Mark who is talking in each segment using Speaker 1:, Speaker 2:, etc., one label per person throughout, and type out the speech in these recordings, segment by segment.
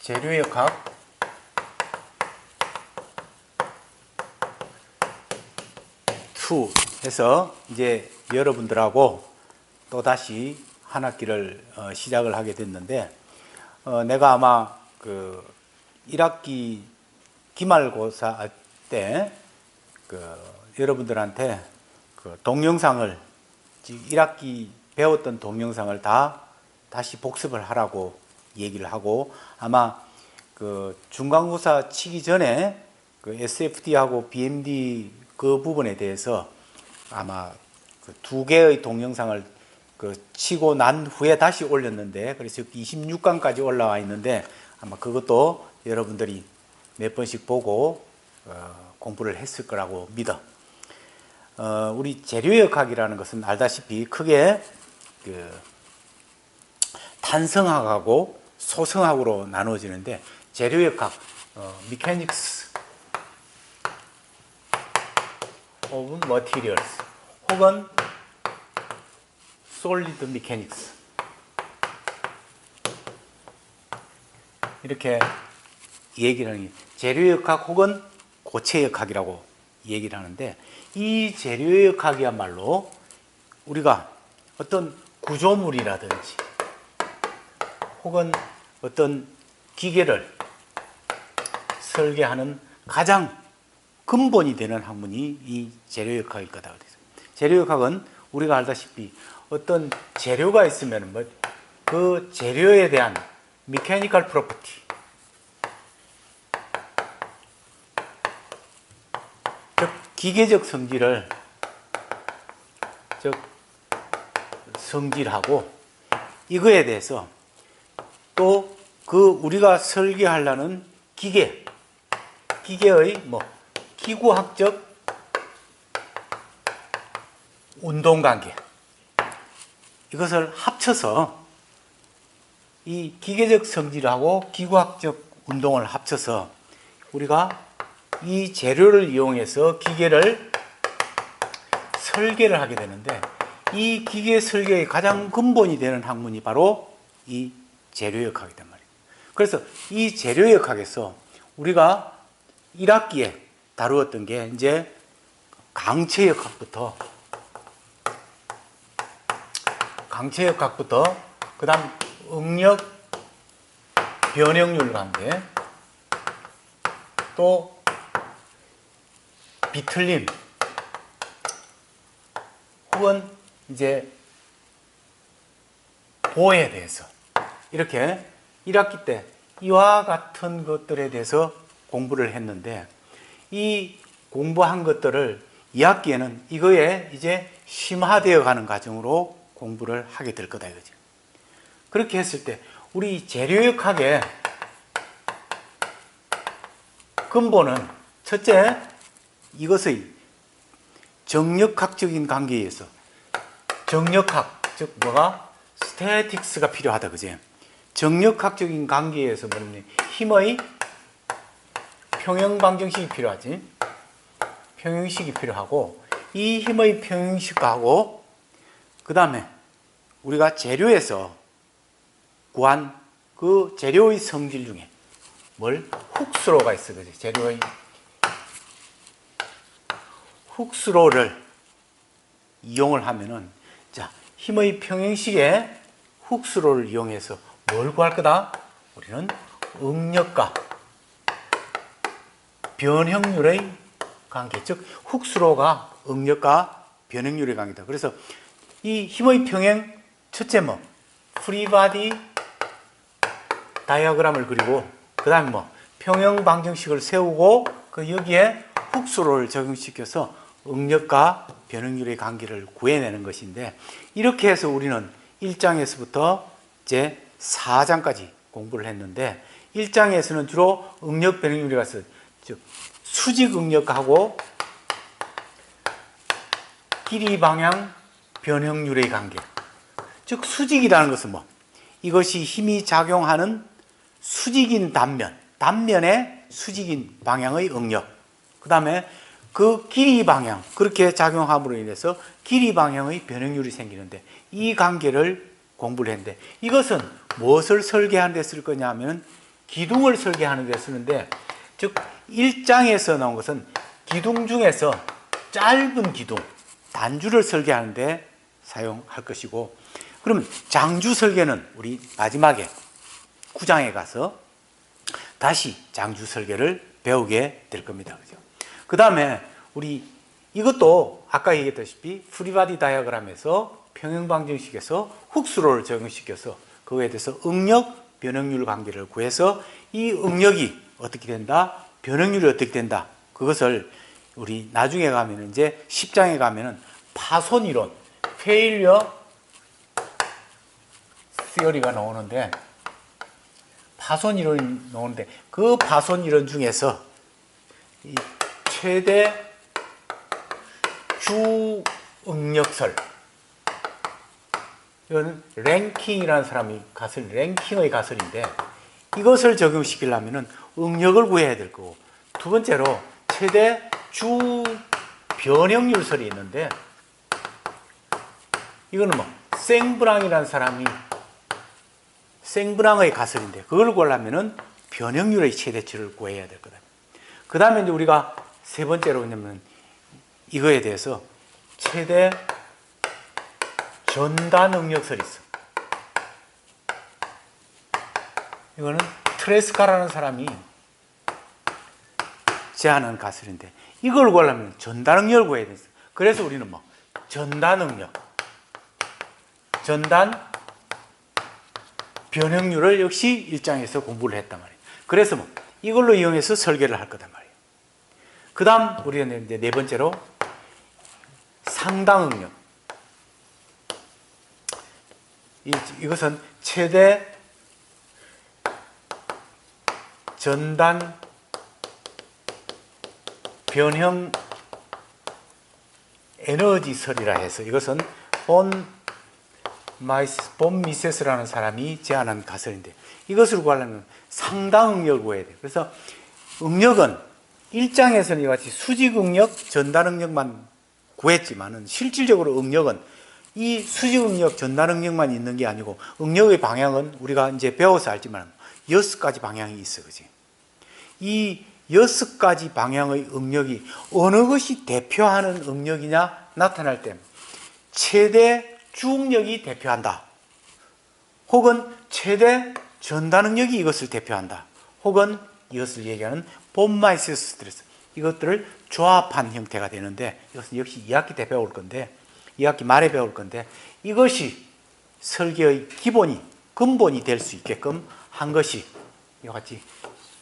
Speaker 1: 재료역학 투 해서 이제 여러분들하고 또다시 한 학기를 시작을 하게 됐는데, 내가 아마 그 1학기 기말고사 때 여러분들한테 그 동영상을 1학기 배웠던 동영상을 다시 복습을 하라고 얘기를 하고, 아마 그 중간고사 치기 전에 그 SFD하고 BMD 그 부분에 대해서 아마 그 2개의 동영상을 그 치고 난 후에 다시 올렸는데, 그래서 26강까지 올라와 있는데 아마 그것도 여러분들이 몇 번씩 보고 공부를 했을 거라고 믿어. 우리 재료역학이라는 것은 알다시피 크게 그 탄성학하고 소성학으로 나누어지는데, 재료역학, mechanics of materials 혹은 solid mechanics 이렇게 얘기를 하는 게 재료역학 혹은 고체역학이라고 얘기를 하는데, 이 재료역학이야말로 우리가 어떤 구조물이라든지 혹은 어떤 기계를 설계하는 가장 근본이 되는 학문이 이 재료역학일 거다. 재료역학은 우리가 알다시피 어떤 재료가 있으면 그 재료에 대한 메커니컬 프로퍼티, 즉 기계적 성질을 성질하고, 이거에 대해서 또 그 우리가 설계하려는 기계의 기구학적 운동관계, 이것을 합쳐서 이 기계적 성질하고 기구학적 운동을 합쳐서 우리가 이 재료를 이용해서 기계를 설계를 하게 되는데, 이 기계 설계의 가장 근본이 되는 학문이 바로 이 재료역학이란 말이에요. 그래서 이 재료역학에서 우리가 1학기에 다루었던 게 이제 강체역학부터 그 다음 응력 변형률 관계, 또 비틀림 혹은 이제 보호에 대해서 이렇게 1학기 때 이와 같은 것들에 대해서 공부를 했는데, 이 공부한 것들을 2학기에는 이거에 이제 심화되어 가는 과정으로 공부를 하게 될 거다 이거죠. 그렇게 했을 때 우리 재료역학의 근본은 첫째, 이것의 정력학적인 관계에 의해서 정력학, 즉 스태틱스가 필요하다 그지? 정력학적인 관계에 의해서 뭐냐면 힘의 평형 방정식이 필요하지. 평형식이 필요하고, 이 힘의 평형식하고 그 다음에 우리가 재료에서 구한 그 재료의 성질 중에 훅스로가 있어. 그지? 재료의 훅스로를 이용을 하면은, 자, 힘의 평형식에 훅스로를 이용해서 뭘 구할 거다? 우리는 응력과 변형률의 관계, 즉 훅스로가 응력과 변형률의 관계다. 그래서 이 힘의 평행, 첫째 프리바디 다이어그램을 그리고, 그 다음에 평형 방정식을 세우고, 그 여기에 훅스로를 적용시켜서 응력과 변형률의 관계를 구해내는 것인데, 이렇게 해서 우리는 1장에서부터 제 4장까지 공부를 했는데, 1장에서는 주로 응력 변형률에 가서 즉 수직 응력하고 길이 방향 변형률의 관계, 즉 수직이라는 것은 이것이 힘이 작용하는 수직인 단면의 수직인 방향의 응력, 그 다음에 그 길이 방향, 그렇게 작용함으로 인해서 길이 방향의 변형률이 생기는데, 이 관계를 공부를 했는데, 이것은 무엇을 설계하는 데 쓸 거냐 하면 기둥을 설계하는 데 쓰는데, 즉 1장에서 나온 것은 기둥 중에서 짧은 기둥, 단주를 설계하는 데 사용할 것이고, 그러면 장주 설계는 우리 마지막에 9장에 가서 다시 장주 설계를 배우게 될 겁니다. 그죠? 그 다음에 우리 이것도 아까 얘기했다시피 프리바디 다이어그램에서 평형방정식에서 훅스로를 적용시켜서 그거에 대해서 응력, 변형률 관계를 구해서 이 응력이 어떻게 된다, 변형률이 어떻게 된다, 그것을 우리 나중에 가면 이제 10장에 가면은 파손 이론, 페일리어 시어리가 나오는데, 파손 이론이 나오는데 그 파손 이론 중에서 이 최대 주 응력설, 이건 랭킹이라는 사람이 랭킹의 가설인데, 이것을 적용시키려면 응력을 구해야 될 거고, 두 번째로 최대 주 변형률설이 있는데, 이거는 뭐 생브랑이라는 사람이 생브랑의 가설인데, 그걸 구하려면 변형률의 최대치를 구해야 될 거다. 그 다음에 이제 우리가 세 번째로 뭐냐면 이거에 대해서 최대 전단 응력설이 있어. 이거는 트레스카라는 사람이 제안한 가설인데, 이걸 구하려면 전단 응력을 구해야 돼. 그래서 우리는 뭐 전단 응력, 전단 변형률을 역시 1장에서 공부를 했단 말이에요. 그래서 뭐 이걸로 이용해서 설계를 할 거단 말이에요. 그 다음 우리는 이제 네 번째로 상당 응력. 이것은 최대 전단 변형 에너지설이라 해서, 이것은 본 미세스라는 사람이 제안한 가설인데, 이것을 구하려면 상당 응력을 구해야 돼요. 그래서 응력은 1장에서는 이와 같이 수직 응력, 전단 응력만 구했지만은, 실질적으로 응력은 이 수직 응력, 전단 응력만 있는 게 아니고, 응력의 방향은 우리가 이제 배워서 알지만 6가지 방향이 있어. 그지? 이 6가지 방향의 응력이 어느 것이 대표하는 응력이냐 나타날 때, 최대 주응력이 대표한다, 혹은 최대 전단 응력이 이것을 대표한다, 혹은 이것을 얘기하는 본-마이스 스트레스, 이것들을 조합한 형태가 되는데, 이것은 역시 2학기 때 배울 건데, 2학기 말에 배울 건데, 이것이 설계의 기본이, 근본이 될 수 있게끔 한 것이 이와 같이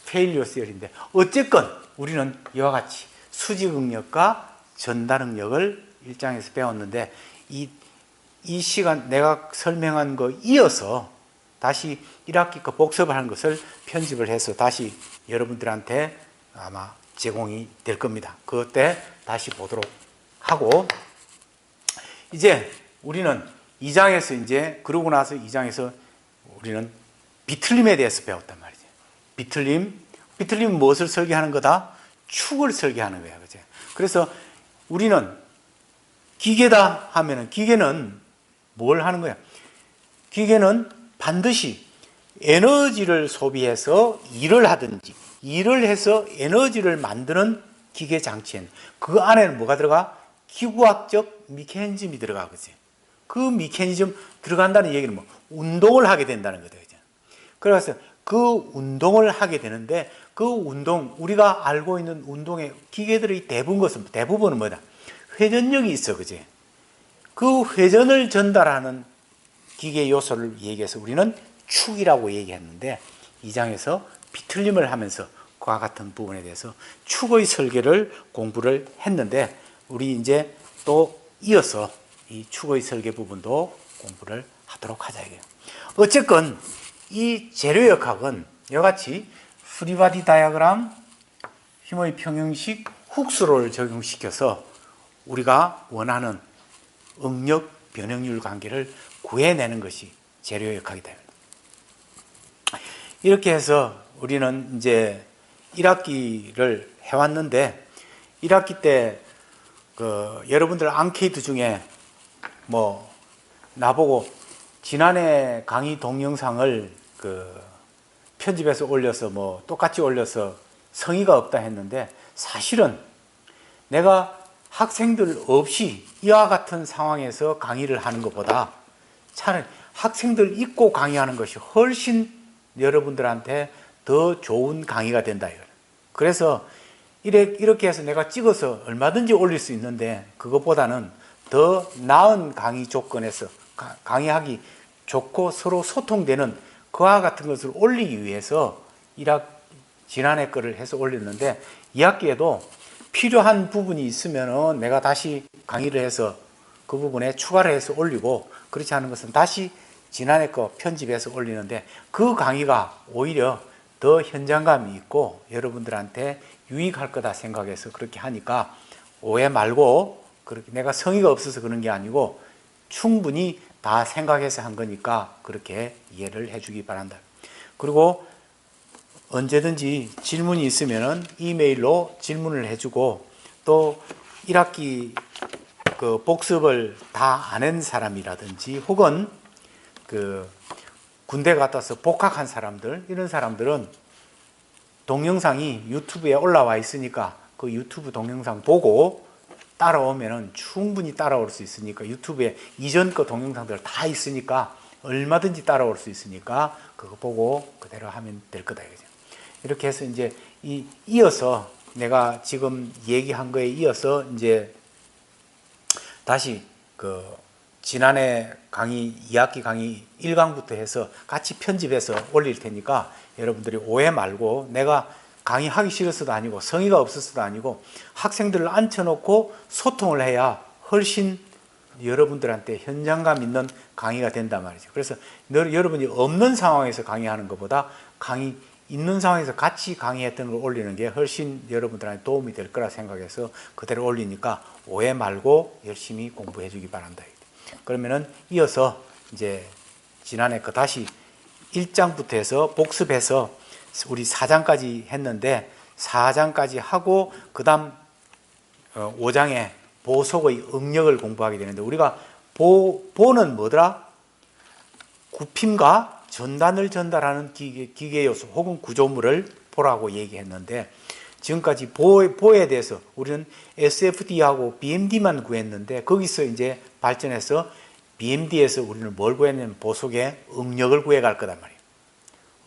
Speaker 1: 페일리어 시어리인데, 어쨌건 우리는 이와 같이 수직 응력과 전단 응력을 1장에서 배웠는데, 이 시간 내가 설명한 거 이어서 다시 1학기 거 복습을 하는 것을 편집을 해서 다시 여러분들한테 아마 제공이 될 겁니다. 그때 다시 보도록 하고, 이제 우리는 2장에서 이제 그러고 나서 2장에서 우리는 비틀림에 대해서 배웠단 말이죠. 비틀림은 무엇을 설계하는 거다? 축을 설계하는 거야. 그죠? 그래서 우리는 기계다 하면은, 기계는 뭘 하는 거야? 기계는 반드시 에너지를 소비해서 일을 하든지, 일을 해서 에너지를 만드는 기계 장치에는 그 안에는 뭐가 들어가? 기구학적 미케니즘이 들어가. 그지? 그 미케니즘 들어간다는 얘기는 뭐 운동을 하게 된다는 거죠. 그래서 그 운동을 하게 되는데, 그 운동, 우리가 알고 있는 운동의 기계들의 대부분은 뭐다? 회전력이 있어. 그지? 그 회전을 전달하는 기계 요소를 얘기해서 우리는 축이라고 얘기했는데, 2장에서 비틀림을 하면서 그와 같은 부분에 대해서 축의 설계를 공부를 했는데, 우리 이제 또 이어서 이 축의 설계 부분도 공부를 하도록 하자 이게요. 어쨌건 이 재료역학은 이와 같이 프리바디 다이어그램, 힘의 평형식, 훅스로를 적용시켜서 우리가 원하는 응력, 변형률 관계를 구해내는 것이 재료역학이다. 이렇게 해서 우리는 이제 1학기를 해왔는데, 1학기 때 여러분들 앙케이트 중에 나보고 지난해 강의 동영상을 편집해서 올려서 뭐 똑같이 올려서 성의가 없다 했는데, 사실은 내가 학생들 없이 이와 같은 상황에서 강의를 하는 것보다 차라리 학생들 있고 강의하는 것이 훨씬 여러분들한테 더 좋은 강의가 된다. 그래서 이렇게 해서 내가 찍어서 얼마든지 올릴 수 있는데, 그것보다는 더 나은 강의 조건에서 강의하기 좋고 서로 소통되는 그와 같은 것을 올리기 위해서 지난해 거를 해서 올렸는데, 이 학기에도 필요한 부분이 있으면은 내가 다시 강의를 해서 그 부분에 추가를 해서 올리고, 그렇지 않은 것은 다시 지난해 거 편집해서 올리는데, 그 강의가 오히려 더 현장감이 있고 여러분들한테 유익할 거다 생각해서 그렇게 하니까 오해 말고, 그렇게 내가 성의가 없어서 그런 게 아니고 충분히 다 생각해서 한 거니까 그렇게 이해를 해주기 바란다. 그리고 언제든지 질문이 있으면은 이메일로 질문을 해주고, 또 1학기 그 복습을 다 안 한 사람이라든지 혹은 그 군대 갔다 와서 복학한 사람들, 이런 사람들은 동영상이 유튜브에 올라와 있으니까 그 유튜브 동영상 보고 따라오면은 충분히 따라올 수 있으니까, 유튜브에 이전 거 동영상들 다 있으니까 얼마든지 따라올 수 있으니까 그거 보고 그대로 하면 될 거다. 이렇게 해서 이제 이어서 내가 지금 얘기한 거에 이어서 이제 다시 그 지난해 강의 2학기 강의 1강부터 해서 같이 편집해서 올릴 테니까 여러분들이 오해 말고, 내가 강의하기 싫어서도 아니고 성의가 없어서도 아니고 학생들을 앉혀놓고 소통을 해야 훨씬 여러분들한테 현장감 있는 강의가 된단 말이죠. 그래서 여러분이 없는 상황에서 강의하는 것보다 강의 있는 상황에서 같이 강의했던 걸 올리는 게 훨씬 여러분들한테 도움이 될 거라 생각해서 그대로 올리니까 오해 말고 열심히 공부해 주기 바란다. 그러면은 이어서 이제 지난해 거 다시 1장부터 해서 복습해서 우리 4장까지 했는데, 4장까지 하고 그 다음 5장에 보속의 응력을 공부하게 되는데, 우리가 보는 뭐더라? 구핌과 전단을 전달하는 기계 요소 혹은 구조물을 보라고 얘기했는데, 지금까지 보에 대해서 우리는 SFD하고 BMD만 구했는데, 거기서 이제 발전해서 BMD에서 우리는 뭘 구했냐면 보속의 응력을 구해갈 거단 말이에요.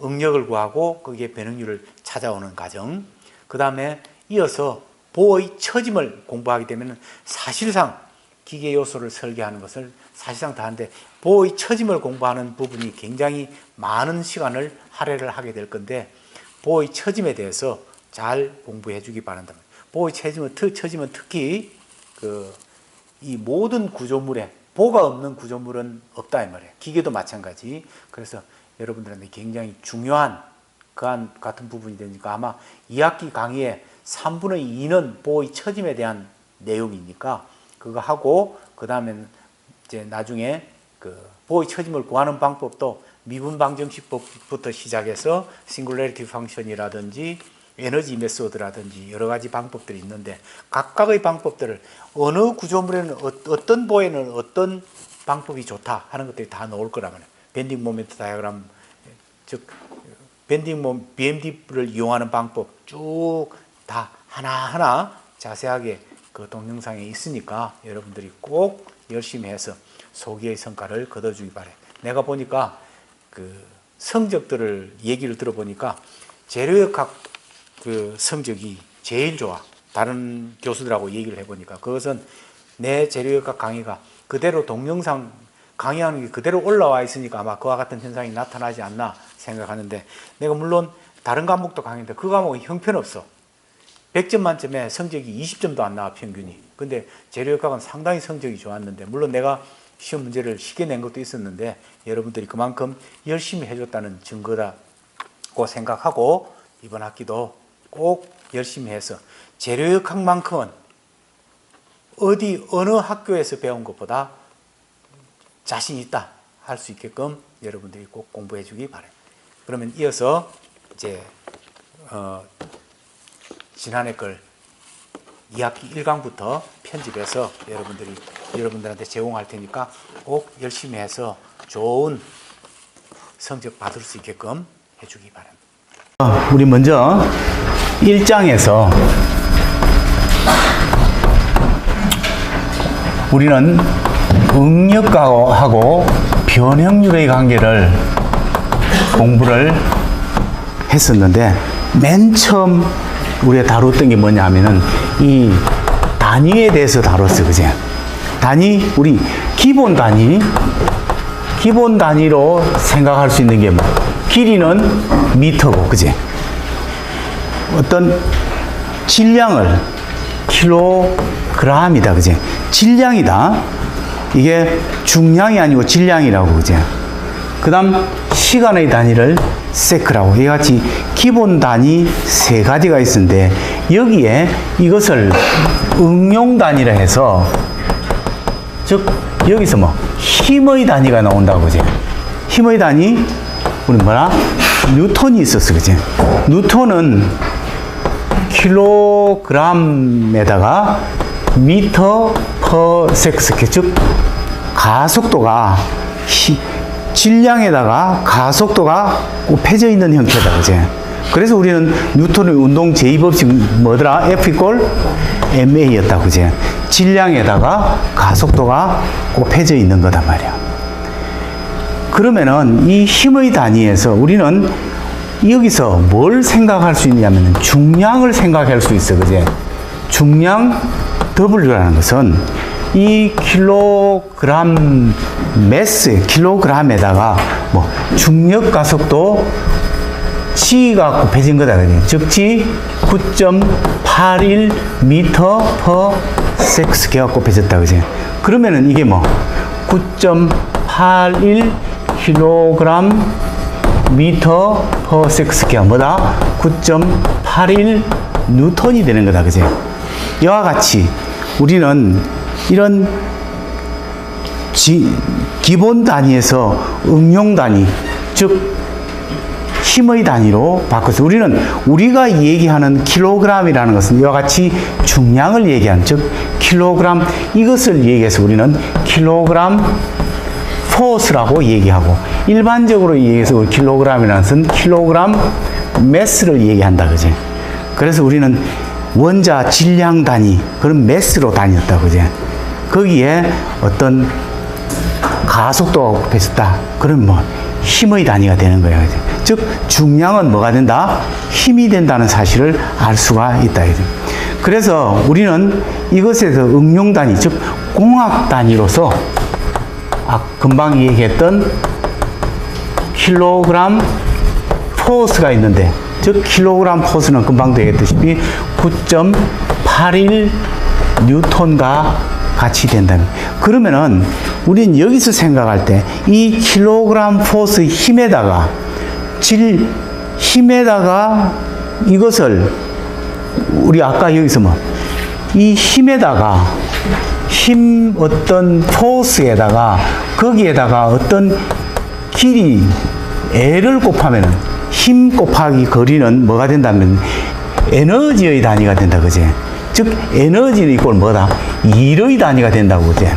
Speaker 1: 응력을 구하고 거기에 변응률을 찾아오는 과정. 그 다음에 이어서 보의 처짐을 공부하게 되면 사실상 기계 요소를 설계하는 것을 사실상 다 하는데, 보의 처짐을 공부하는 부분이 굉장히 많은 시간을 할애를 하게 될 건데, 보의 처짐에 대해서 잘 공부해 주기 바란다. 보의 처짐은 특히 이 모든 구조물에 보가 없는 구조물은 없다 이 말이에요. 기계도 마찬가지. 그래서 여러분들한테 굉장히 중요한 그 같은 부분이 되니까 아마 2학기 강의의 3분의 2는 보의 처짐에 대한 내용이니까 그거 하고, 그 다음에는 이제 나중에 그 보의 처짐을 구하는 방법도 미분 방정식법부터 시작해서 싱글레리티 펑션이라든지 에너지 메소드라든지 여러 가지 방법들이 있는데, 각각의 방법들을 어느 구조물에는 어떤 보에는 어떤 방법이 좋다 하는 것들이 다 나올 거라면, 밴딩 모멘트 다이어그램, 즉 BMD를 이용하는 방법 쭉 다 하나하나 자세하게 그 동영상에 있으니까 여러분들이 꼭 열심히 해서 소기의 성과를 거둬주기 바래. 내가 보니까 그 성적들을 얘기를 들어보니까 재료역학 그 성적이 제일 좋아. 다른 교수들하고 얘기를 해보니까 그것은 내 재료역학 강의가 그대로 동영상 강의하는 게 그대로 올라와 있으니까 아마 그와 같은 현상이 나타나지 않나 생각하는데, 내가 물론 다른 과목도 강의인데 그 과목은 형편없어. 100점 만점에 성적이 20점도 안 나와, 평균이. 근데 재료역학은 상당히 성적이 좋았는데, 물론 내가 시험 문제를 쉽게 낸 것도 있었는데 여러분들이 그만큼 열심히 해줬다는 증거라고 생각하고, 이번 학기도 꼭 열심히 해서 재료역학만큼은 어느 학교에서 배운 것보다 자신 있다 할 수 있게끔 여러분들이 꼭 공부해 주기 바랍니다. 그러면 이어서 이제 지난해 걸 2학기 1강부터 편집해서 여러분들한테 제공할 테니까 꼭 열심히 해서 좋은 성적 받을 수 있게끔 해주기 바랍니다. 우리 먼저 1장에서 우리는 응력하고 변형률의 관계를 공부를 했었는데, 맨 처음 우리가 다뤘던 게 뭐냐면은 이 단위에 대해서 다뤘어요. 그제? 단위, 우리 기본 단위로 생각할 수 있는 게 뭐? 길이는 미터고, 그제? 어떤 질량을 킬로그램이다, 그제? 질량이다. 이게 중량이 아니고 질량이라고, 그제? 그 다음 시간의 단위를 세크라고. 이와 같이 기본 단위 3가지가 있는데, 여기에 이것을 응용 단위라 해서, 즉 여기서 뭐 힘의 단위가 나온다고, 그제? 힘의 단위, 우리 뭐라? 뉴턴이 있었어, 그제? 뉴턴은 킬로그램에다가 미터 퍼 세컨드, 즉 가속도가 질량에다가 가속도가 곱해져 있는 형태다, 그제? 그래서 우리는 뉴턴의 운동 제2법칙 뭐더라? F 이퀄 ma였다, 그제? 질량에다가 가속도가 곱해져 있는 거단 말이야. 그러면은 이 힘의 단위에서 우리는 여기서 뭘 생각할 수 있냐면 중량을 생각할 수 있어, 그제? 중량 W라는 것은 이 킬로그램 매스, 킬로그램에다가 뭐 중력 가속도 G가 곱해진 거다, 그지? 즉 G 9.81 미터 퍼 섹스케가 곱해졌다, 그지? 그러면은 이게 뭐 9.81 킬로그램 미터 퍼 섹스케가 뭐다? 9.81 뉴턴이 되는 거다, 그지? 이와 같이 우리는 이런 기본 단위에서 응용 단위, 즉 힘의 단위로 바꿔서 우리가 얘기하는 킬로그램이라는 것은 이와 같이 중량을 얘기하는, 즉 킬로그램, 이것을 얘기해서 우리는 킬로그램 포스라고 얘기하고, 일반적으로 얘기해서 킬로그램이라는 것은 킬로그램 매스를 얘기한다, 그지? 그래서 우리는 원자 질량 단위, 그런 매스로 다녔다, 그지? 거기에 어떤 가속도가 곱해졌다, 그럼 뭐 힘의 단위가 되는 거야, 그지? 즉 중량은 뭐가 된다? 힘이 된다는 사실을 알 수가 있다, 그지? 그래서 우리는 이것에서 응용 단위, 즉 공학 단위로서 금방 얘기했던 킬로그램 포스가 있는데, 즉 킬로그램 포스는 금방 되겠듯이 9.81 뉴턴과 같이 된다면, 그러면은 우리는 여기서 생각할 때 이 킬로그램 포스의 힘에다가 이것을 우리 아까 여기서 뭐 이 힘에다가 어떤 포스에다가 거기에다가 어떤 길이 L을 곱하면은 힘 곱하기 거리는 뭐가 된다면 에너지의 단위가 된다, 그지? 즉 에너지는 이꼴 뭐다? 일의 단위가 된다고, 그지?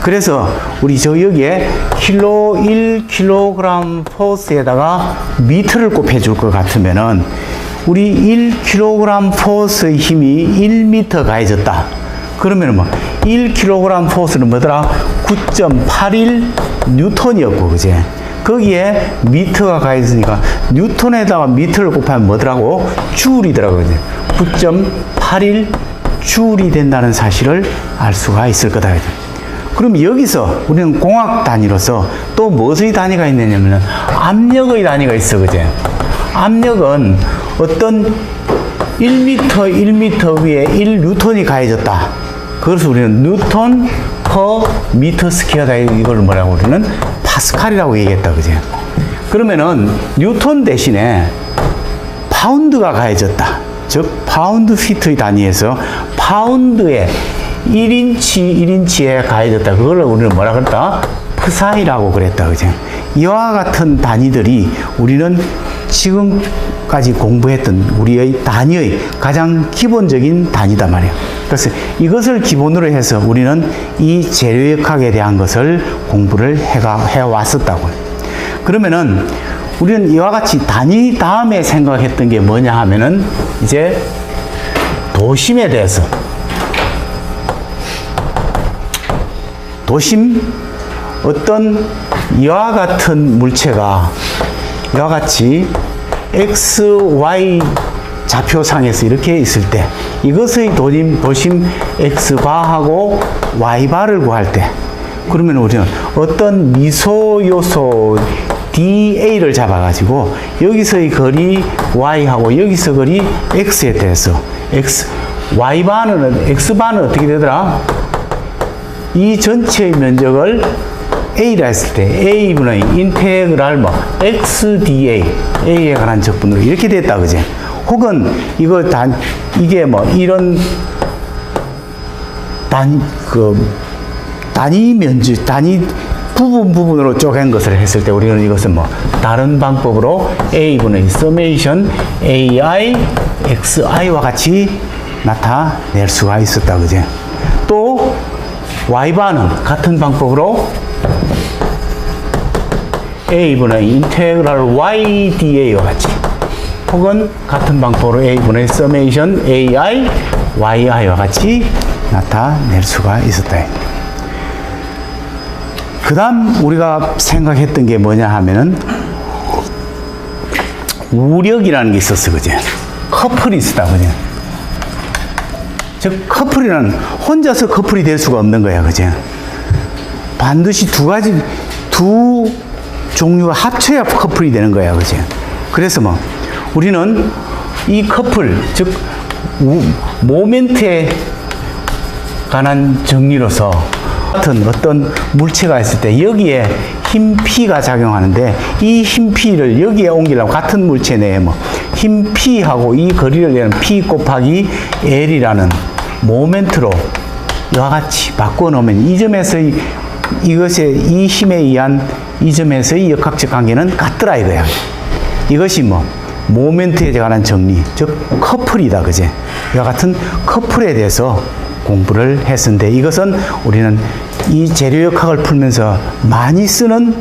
Speaker 1: 그래서 우리 여기에 1kg 포스에다가 미터를 곱해줄 것 같으면은 우리 1kg 포스의 힘이 1m 가해졌다. 그러면은 뭐 1kg 포스는 뭐더라? 9.81 뉴턴이었고, 그지? 거기에 미터가 가해졌으니까 뉴턴에다가 미터를 곱하면 뭐더라고? 줄이더라고, 그지? 9.81 줄이 된다는 사실을 알 수가 있을 거다, 그지? 그럼 여기서 우리는 공학 단위로서 또 무엇의 단위가 있느냐면 압력의 단위가 있어, 그지? 압력은 어떤 1m 위에 1뉴턴이 가해졌다. 그래서 우리는 뉴턴 퍼 미터 스퀘어다. 이걸 뭐라고 우리는 파스칼이라고 얘기했다, 그지? 그러면은 뉴턴 대신에 파운드가 가해졌다. 즉 파운드 피트의 단위에서 파운드에 1인치에 가해졌다. 그걸 우리는 뭐라 그랬다? 프사이라고 그랬다, 그지? 이와 같은 단위들이 우리는 지금까지 공부했던 우리의 단위의 가장 기본적인 단위다 말이야. 그래서 이것을 기본으로 해서 우리는 이 재료역학에 대한 것을 공부를 해왔었다고. 그러면은 우리는 이와 같이 단위 다음에 생각했던 게 뭐냐 하면은 이제 도심에 대해서 도심 어떤 이와 같은 물체가 이와 같이 x, y 좌표상에서 이렇게 있을 때 이것의 도심 x바하고 y바를 구할 때 그러면 우리는 어떤 미소 요소 DA를 잡아가지고 여기서의 거리 y하고 여기서 거리 x에 대해서 x바는 어떻게 되더라? 이 전체의 면적을 A라 했을 때 A분의 인테그랄 뭐 XDA A에 관한 적분으로 이렇게 됐다 그지? 혹은 이거 이게 뭐 이런 단위 면적 단위 부분으로 쪼갠 것을 했을 때 우리는 이것은 뭐 다른 방법으로 A분의 서메이션 AI XI와 같이 나타낼 수가 있었다 그지? 또 Y바는 같은 방법으로 A분의 인테그랄 YDA와 같이 혹은 같은 방법으로 A분의 서메이션 AI YI와 같이 나타낼 수가 있었다. 그 다음 우리가 생각했던 게 뭐냐 하면은 우력이라는 게 있었어 그지? 커플이 있었다 그지? 즉 커플이란 혼자서 커플이 될 수가 없는 거야 그지? 반드시 두 종류가 합쳐야 커플이 되는 거야 그지? 그래서 뭐 우리는 이 커플 즉 모멘트에 관한 정리로서 같은 어떤 물체가 있을 때 여기에 힘 P가 작용하는데 이 힘 P를 여기에 옮기려면 같은 물체 내에 뭐 힘 P하고 이 거리를 내는 P 곱하기 L이라는 모멘트로 이와 같이 바꿔 놓으면 이 점에서의 이것의 이 힘에 의한 이 점에서의 역학적 관계는 같더라 이거야. 이것이 뭐 모멘트에 관한 정리, 즉 커플이다 그제? 이와 같은 커플에 대해서 공부를 했는데 이것은 우리는 이 재료역학을 풀면서 많이 쓰는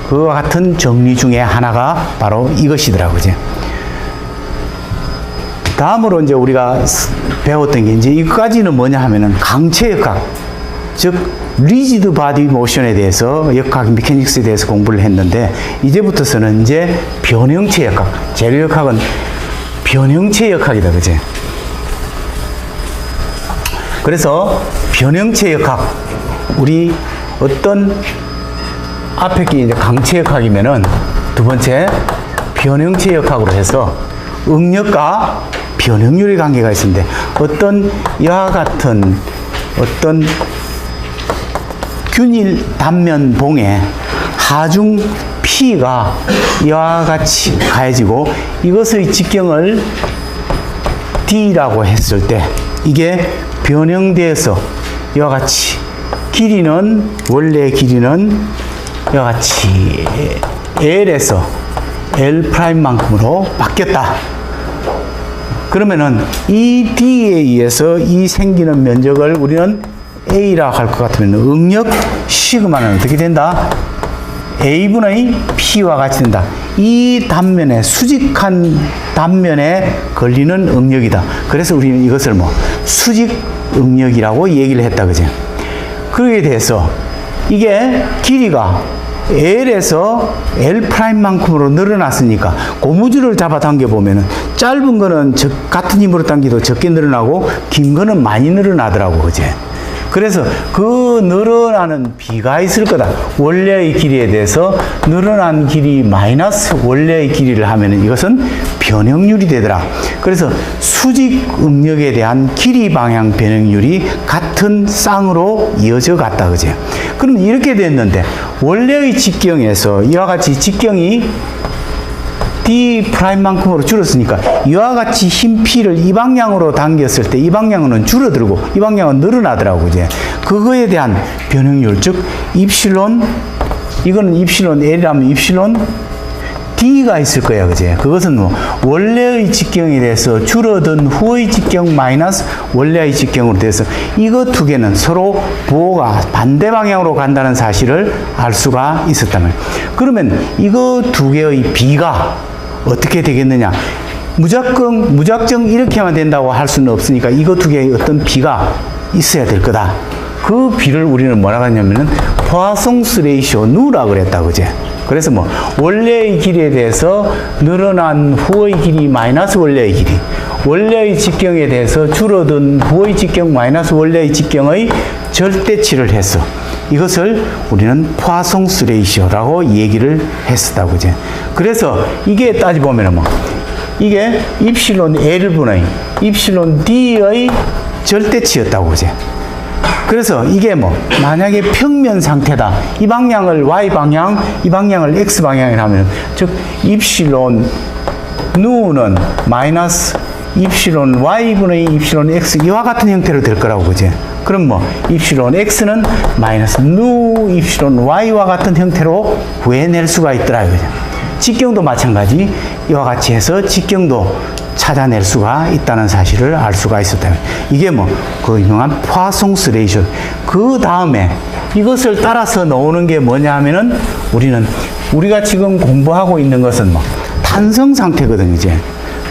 Speaker 1: 그와 같은 정리 중에 하나가 바로 이것이더라고요. 그제? 다음으로 이제 우리가 배웠던 게 이제 이거까지는 뭐냐 하면은 강체역학, 즉 리지드 바디 모션에 대해서 역학 메카닉스에 대해서 공부를 했는데 이제부터서는 이제 변형체 역학, 재료역학은 변형체 역학이다 그제? 그래서 변형체 역학 우리 어떤 앞에 게 이제 강체 역학이면은 두 번째 변형체 역학으로 해서 응력과 변형률의 관계가 있는데 어떤 이와 같은 어떤 균일 단면 봉에 하중 P가 이와 같이 가해지고 이것의 직경을 D라고 했을 때 이게 변형돼서 이와 같이 길이는 원래 길이는 이와 같이 L에서 L'만큼으로 바뀌었다. 그러면은 이 D에 의해서 이 생기는 면적을 우리는 A라고 할 것 같으면 응력 시그마는 어떻게 된다? A분의 P와 같이 된다. 이 단면에 수직한 단면에 걸리는 응력이다. 그래서 우리는 이것을 뭐 수직 응력이라고 얘기를 했다 그지? 그에 대해서 이게 길이가 L에서 L'만큼으로 늘어났으니까 고무줄을 잡아당겨 보면은 짧은 거는 같은 힘으로 당기도 적게 늘어나고 긴 거는 많이 늘어나더라고 그지? 그래서 그 늘어나는 비가 있을 거다. 원래의 길이에 대해서 늘어난 길이 마이너스 원래의 길이를 하면은 이것은 변형률이 되더라. 그래서 수직 응력에 대한 길이 방향 변형률이 같은 쌍으로 이어져 갔다. 그지? 그럼 이렇게 됐는데 원래의 직경에서 이와 같이 직경이 D'만큼으로 줄었으니까 이와 같이 힘 P를 이 방향으로 당겼을 때 이 방향은 줄어들고 이 방향은 늘어나더라고 이제. 그거에 대한 변형률 즉 입실론 이거는 입실론 L이라면 입실론
Speaker 2: D가 있을 거야, 그지? 그것은 뭐, 원래의 직경에 대해서 줄어든 후의 직경 마이너스 원래의 직경으로 돼서 이거 두 개는 서로 부호가 반대 방향으로 간다는 사실을 알 수가 있었다면. 그러면 이거 두 개의 비가 어떻게 되겠느냐? 무작정 이렇게만 된다고 할 수는 없으니까 이거 두 개의 어떤 비가 있어야 될 거다. 그 비를 우리는 뭐라고 하냐면은 포아송스 레이시오 누라 그랬다, 그제? 그래서 뭐 원래의 길이에 대해서 늘어난 후의 길이 마이너스 원래의 길이, 원래의 직경에 대해서 줄어든 후의 직경 마이너스 원래의 직경의 절대치를 했어. 이것을 우리는 포아송스 레이시오라고 얘기를 했었다, 그제? 그래서 이게 따지보면은 뭐 이게 입실론 L분의 입실론 D의 절대치였다고, 그제? 그래서 이게 뭐 만약에 평면 상태다, 이 방향을 Y방향, 이 방향을 X방향이라 하면 즉 입실론 누는 마이너스 입실론 Y분의 입실론 X 이와 같은 형태로 될 거라고, 그지? 그럼 뭐 입실론 X는 마이너스 누 입실론 Y와 같은 형태로 구해낼 수가 있더라, 그죠? 직경도 마찬가지 이와 같이 해서 직경도 찾아낼 수가 있다는 사실을 알 수가 있었다. 이게 뭐 그 유명한 포아송스 레이시오. 그 다음에 이것을 따라서 나오는 게 뭐냐 하면은 우리가 지금 공부하고 있는 것은 뭐 탄성 상태거든, 이제.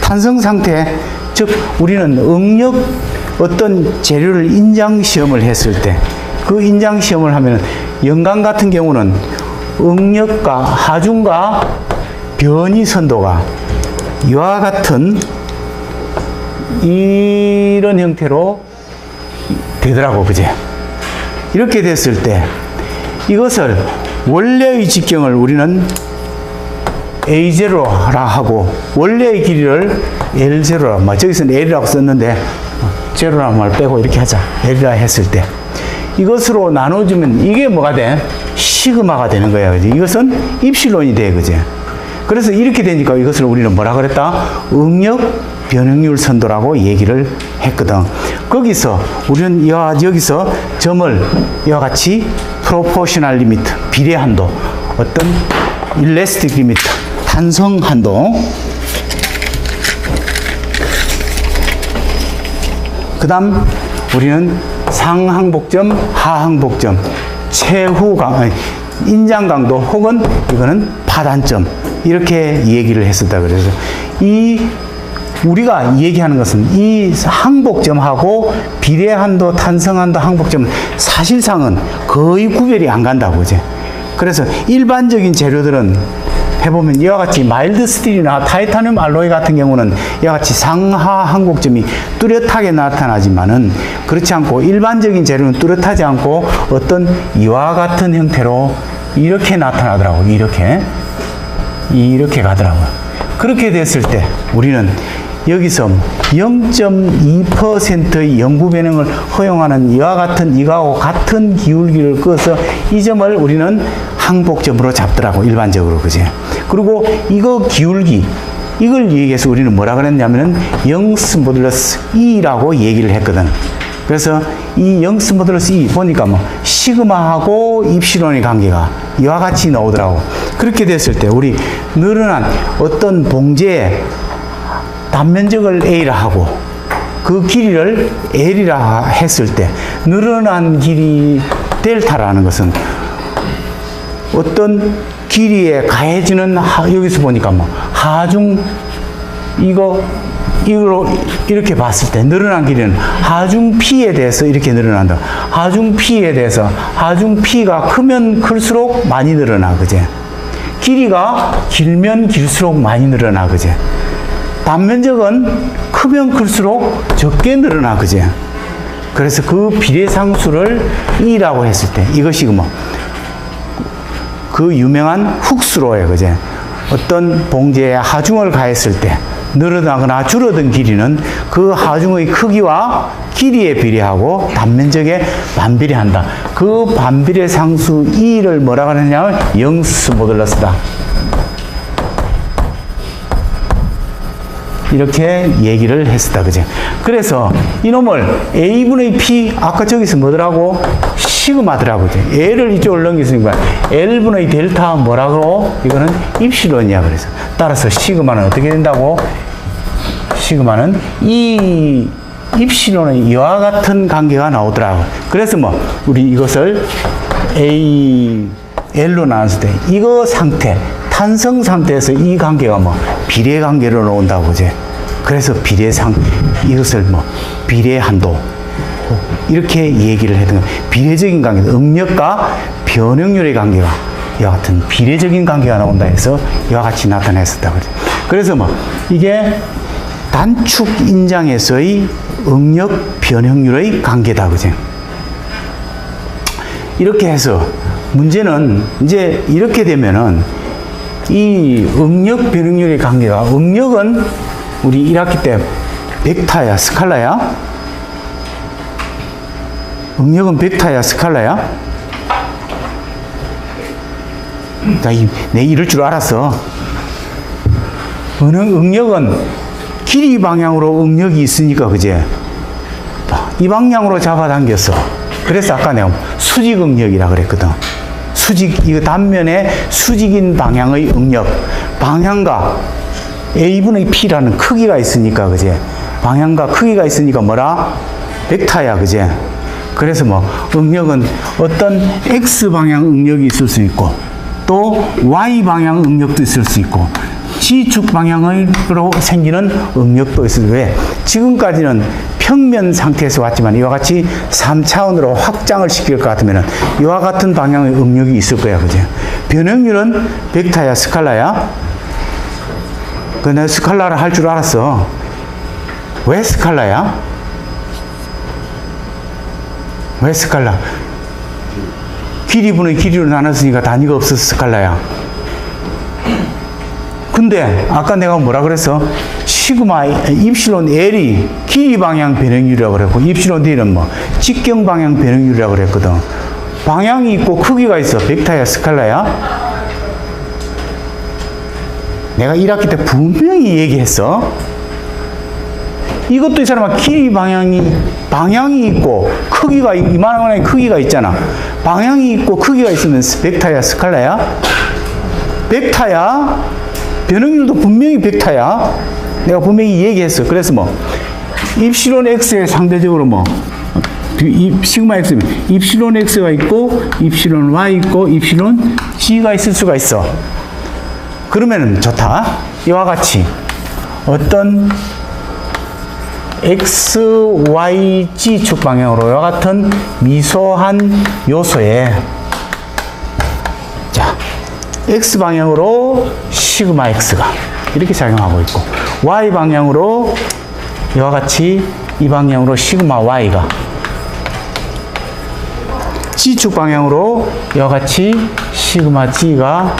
Speaker 2: 탄성 상태, 즉 우리는 응력 어떤 재료를 인장 시험을 했을 때 그 인장 시험을 하면은 연강 같은 경우는 응력과 하중과 변이 선도가 이와 같은 이런 형태로 되더라고, 그제? 이렇게 됐을 때 이것을 원래의 직경을 우리는 A0라 하고 원래의 길이를 L0라, 뭐 저기서는 L이라고 썼는데 제로라는 말 빼고 이렇게 하자. L이라 했을 때 이것으로 나눠주면 이게 뭐가 돼? 시그마가 되는 거야, 그지? 이것은 입실론이 돼, 그지? 그래서 이렇게 되니까 이것을 우리는 뭐라 그랬다? 응력 변형률 선도라고 얘기를 했거든. 거기서 우리는 여기서 점을 이와 같이 프로포셔널 리미트, 비례 한도, 어떤 일레스틱 리미트, 탄성 한도, 그 다음 우리는 상항복점, 하항복점, 인장 강도 혹은 이거는 파단점, 이렇게 얘기를 했었다. 그래서 우리가 얘기하는 것은 이 항복점하고 비례한도, 탄성한도, 항복점은 사실상은 거의 구별이 안 간다고, 이제. 그래서 일반적인 재료들은 해보면 이와 같이 마일드 스틸이나 타이타늄 알로이 같은 경우는 이와 같이 상하 항복점이 뚜렷하게 나타나지만은 그렇지 않고 일반적인 재료는 뚜렷하지 않고 어떤 이와 같은 형태로 이렇게 나타나더라고. 이렇게 가더라고요. 그렇게 됐을 때 우리는 여기서 0.2%의 영구 변형을 허용하는 이와 같은 이거하고 같은 기울기를 꺼서 이 점을 우리는 항복점으로 잡더라고, 일반적으로, 그지? 그리고 이거 기울기, 이걸 얘기해서 우리는 뭐라 그랬냐면은 영스 모듈러스 E라고 얘기를 했거든. 그래서 이 영스 모듈러스 E 보니까 뭐 시그마하고 입실론의 관계가 이와 같이 나오더라고. 그렇게 됐을 때 우리 늘어난 어떤 봉제의 단면적을 A라 하고 그 길이를 L이라 했을 때 늘어난 길이 델타라는 것은 어떤 길이에 가해지는 여기서 보니까 뭐 하중 이거 이렇게 봤을 때 늘어난 길이는 하중 P에 대해서 이렇게 늘어난다. 하중 P에 대해서 하중 P가 크면 클수록 많이 늘어나, 그제? 길이가 길면 길수록 많이 늘어나, 그제? 단면적은 크면 클수록 적게 늘어나, 그제? 그래서 그 비례상수를 E라고 했을 때 이것이 그 유명한 훅스로예요, 그제? 어떤 봉제에 하중을 가했을 때 늘어나거나 줄어든 길이는 그 하중의 크기와 길이에 비례하고 단면적에 반비례한다. 그 반비례 상수 E를 뭐라고 하느냐면 영스 모듈러스다. 이렇게 얘기를 했었다. 그지? 그래서 이놈을 A분의 P, 아까 저기서 뭐더라고? 시그마더라고. 그지? L을 이쪽으로 넘겼으니까 L분의 델타 뭐라고? 이거는 입실론이야. 그래서. 따라서 시그마는 어떻게 된다고? 시그마는 이 입실론의 이와 같은 관계가 나오더라고. 그래서 뭐, 우리 이것을 L로 나눴을 때, 이거 상태, 탄성 상태에서 이 관계가 뭐, 비례 관계로 나온다고, 그지? 그래서 이것을 뭐, 비례 한도. 이렇게 얘기를 했던 거예요. 비례적인 관계, 음력과 변형률의 관계가 이와 같은 비례적인 관계가 나온다 해서 이와 같이 나타냈었다. 그래서 뭐, 이게 단축 인장에서의 음력 변형률의 관계다. 그지? 이렇게 해서 문제는 이제 이렇게 되면은 이 음력 변형률의 관계가, 음력은 우리 1학기 때 벡터야, 스칼라야? 음력은 벡터야, 스칼라야? 내 이럴 줄 알았어. 음력은 길이 방향으로 음력이 있으니까, 그제? 이 방향으로 잡아당겼어. 그래서 아까 내가 수직 음력이라 그랬거든. 이거 단면에 수직인 방향의 음력. 방향과 A분의 P라는 크기가 있으니까, 그제? 방향과 크기가 있으니까 뭐라? 벡터야, 그제? 그래서 뭐, 음력은 어떤 X방향 음력이 있을 수 있고, 또 Y방향 음력도 있을 수 있고, G축 방향으로 생기는 음력도 있어요. 왜? 지금까지는 평면 상태에서 왔지만 이와 같이 3차원으로 확장을 시킬 것 같으면 이와 같은 방향의 음력이 있을 거야. 그죠? 변형률은 벡터야, 스칼라야? 내가 스칼라를 할 줄 알았어. 왜 스칼라야? 왜 스칼라? 길이분의 길이로 나눴으니까 단위가 없어서 스칼라야. 근데 아까 내가 뭐라 그랬어? 시그마 입실론 L이 길이 방향 변형률이라고 그랬고, 입실론 D는 뭐 직경 방향 변형률이라고 그랬거든. 방향이 있고 크기가 있어. 벡터야, 스칼라야? 내가 1학기 때 분명히 얘기했어. 이것도 이 사람아 길이 방향이 있고 크기가 이만한 크기가 있잖아. 방향이 있고 크기가 있으면 벡터야, 스칼라야? 벡터야? 변형률도 분명히 벡터야. 내가 분명히 얘기했어. 그래서 뭐 입실론 x에 상대적으로 뭐 시그마 x면 입실론 x가 있고 입실론 y 있고 입실론 g가 있을 수가 있어. 그러면은 좋다. 이와 같이 어떤 x, y, g 축 방향으로 이와 같은 미소한 요소에 자 x 방향으로 시그마 x가 이렇게 작용하고 있고, y 방향으로 이와 같이 이 방향으로 시그마 y가, g축 방향으로 이와 같이 시그마 g가